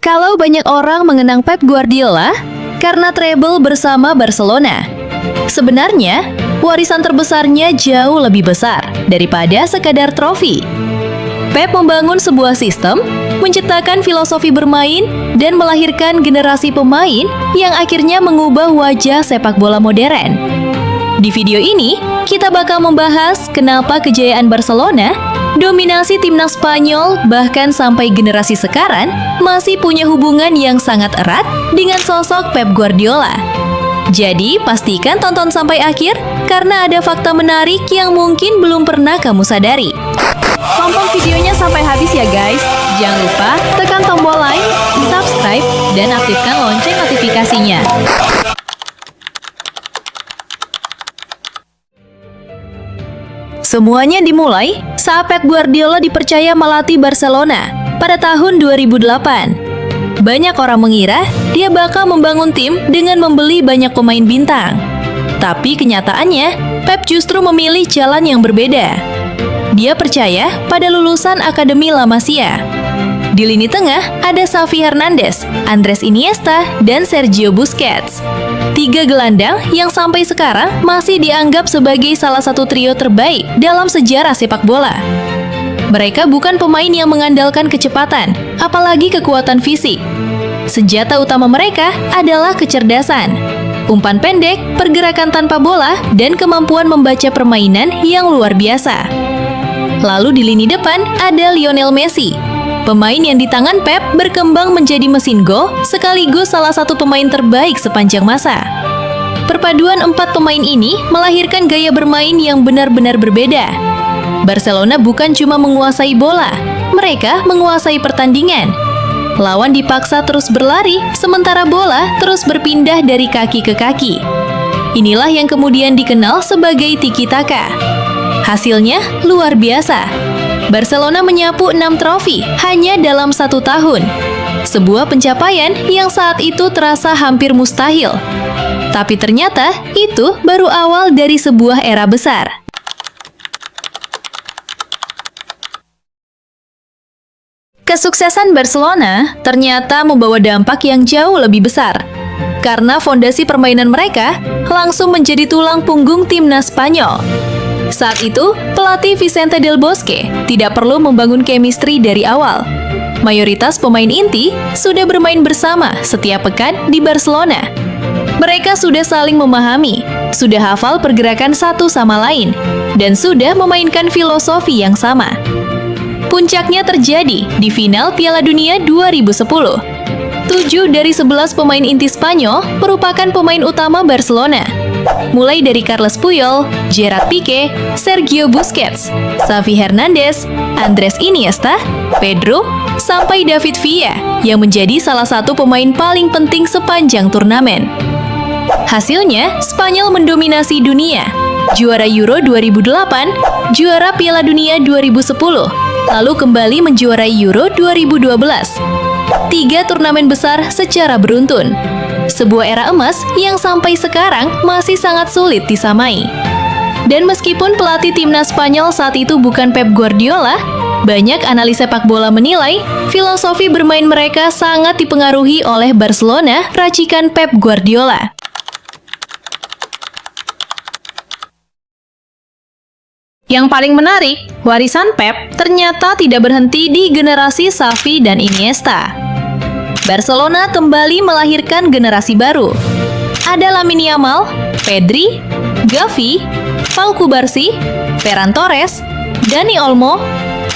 Kalau banyak orang mengenang Pep Guardiola karena treble bersama Barcelona, sebenarnya warisan terbesarnya jauh lebih besar daripada sekadar trofi. Pep membangun sebuah sistem, menciptakan filosofi bermain, dan melahirkan generasi pemain yang akhirnya mengubah wajah sepak bola modern. Di video ini, kita bakal membahas kenapa kejayaan Barcelona, dominasi timnas Spanyol, bahkan sampai generasi sekarang masih punya hubungan yang sangat erat dengan sosok Pep Guardiola. Jadi, pastikan tonton sampai akhir karena ada fakta menarik yang mungkin belum pernah kamu sadari. Tonton videonya sampai habis ya guys. Jangan lupa tekan tombol like, subscribe, dan aktifkan lonceng notifikasinya. Semuanya dimulai saat Pep Guardiola dipercaya melatih Barcelona pada tahun 2008. Banyak orang mengira dia bakal membangun tim dengan membeli banyak pemain bintang. Tapi kenyataannya, Pep justru memilih jalan yang berbeda. Dia percaya pada lulusan Akademi La Masia. Di lini tengah ada Xavi Hernandez, Andres Iniesta, dan Sergio Busquets. 3 gelandang yang sampai sekarang masih dianggap sebagai salah satu trio terbaik dalam sejarah sepak bola. Mereka bukan pemain yang mengandalkan kecepatan, apalagi kekuatan fisik. Senjata utama mereka adalah kecerdasan, umpan pendek, pergerakan tanpa bola, dan kemampuan membaca permainan yang luar biasa. Lalu di lini depan ada Lionel Messi, pemain yang di tangan Pep berkembang menjadi mesin gol sekaligus salah satu pemain terbaik sepanjang masa. Perpaduan 4 pemain ini melahirkan gaya bermain yang benar-benar berbeda. Barcelona bukan cuma menguasai bola, mereka menguasai pertandingan. Lawan dipaksa terus berlari, sementara bola terus berpindah dari kaki ke kaki. Inilah yang kemudian dikenal sebagai tiki-taka. Hasilnya luar biasa. Barcelona menyapu 6 trofi hanya dalam 1 tahun. Sebuah pencapaian yang saat itu terasa hampir mustahil. Tapi ternyata itu baru awal dari sebuah era besar. Kesuksesan Barcelona ternyata membawa dampak yang jauh lebih besar. Karena fondasi permainan mereka langsung menjadi tulang punggung timnas Spanyol. Saat itu, pelatih Vicente Del Bosque tidak perlu membangun chemistry dari awal. Mayoritas pemain inti sudah bermain bersama setiap pekan di Barcelona. Mereka sudah saling memahami, sudah hafal pergerakan satu sama lain, dan sudah memainkan filosofi yang sama. Puncaknya terjadi di final Piala Dunia 2010. 7 dari 11 pemain inti Spanyol merupakan pemain utama Barcelona. Mulai dari Carles Puyol, Gerard Piqué, Sergio Busquets, Xavi Hernandez, Andres Iniesta, Pedro, sampai David Villa yang menjadi salah satu pemain paling penting sepanjang turnamen. Hasilnya, Spanyol mendominasi dunia. Juara Euro 2008, juara Piala Dunia 2010, lalu kembali menjuarai Euro 2012. 3 turnamen besar secara beruntun. Sebuah era emas yang sampai sekarang masih sangat sulit disamai. Dan meskipun pelatih timnas Spanyol saat itu bukan Pep Guardiola, banyak analis sepak bola menilai filosofi bermain mereka sangat dipengaruhi oleh Barcelona racikan Pep Guardiola. Yang paling menarik, warisan Pep ternyata tidak berhenti di generasi Xavi dan Iniesta. Barcelona kembali melahirkan generasi baru. Ada Lamine Yamal, Pedri, Gavi, Pau Cubarsí, Ferran Torres, Dani Olmo,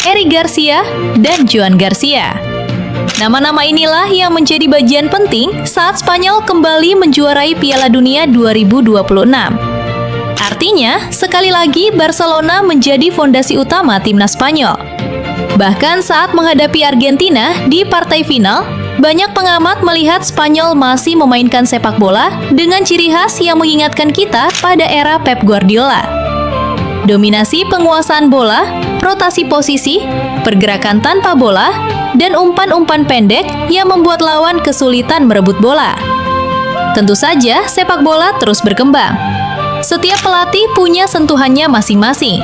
Eric Garcia, dan Joan Garcia. Nama-nama inilah yang menjadi bagian penting saat Spanyol kembali menjuarai Piala Dunia 2026. Artinya, sekali lagi Barcelona menjadi fondasi utama timnas Spanyol. Bahkan saat menghadapi Argentina di partai final, banyak pengamat melihat Spanyol masih memainkan sepak bola dengan ciri khas yang mengingatkan kita pada era Pep Guardiola. Dominasi penguasaan bola, rotasi posisi, pergerakan tanpa bola, dan umpan-umpan pendek yang membuat lawan kesulitan merebut bola. Tentu saja, sepak bola terus berkembang. Setiap pelatih punya sentuhannya masing-masing.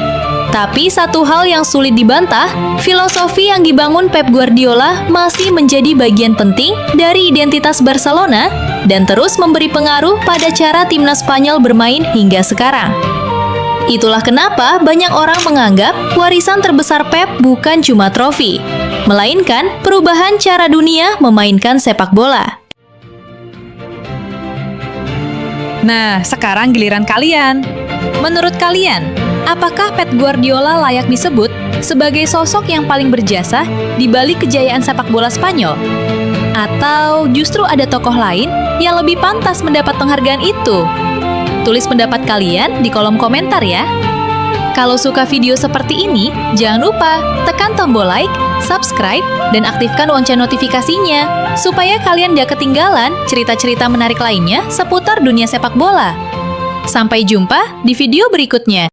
Tapi satu hal yang sulit dibantah, filosofi yang dibangun Pep Guardiola masih menjadi bagian penting dari identitas Barcelona dan terus memberi pengaruh pada cara timnas Spanyol bermain hingga sekarang. Itulah kenapa banyak orang menganggap warisan terbesar Pep bukan cuma trofi, melainkan perubahan cara dunia memainkan sepak bola. Nah, sekarang giliran kalian. Menurut kalian, apakah Pep Guardiola layak disebut sebagai sosok yang paling berjasa di balik kejayaan sepak bola Spanyol? Atau justru ada tokoh lain yang lebih pantas mendapat penghargaan itu? Tulis pendapat kalian di kolom komentar ya. Kalau suka video seperti ini, jangan lupa tekan tombol like, subscribe, dan aktifkan lonceng notifikasinya supaya kalian gak ketinggalan cerita-cerita menarik lainnya seputar dunia sepak bola. Sampai jumpa di video berikutnya.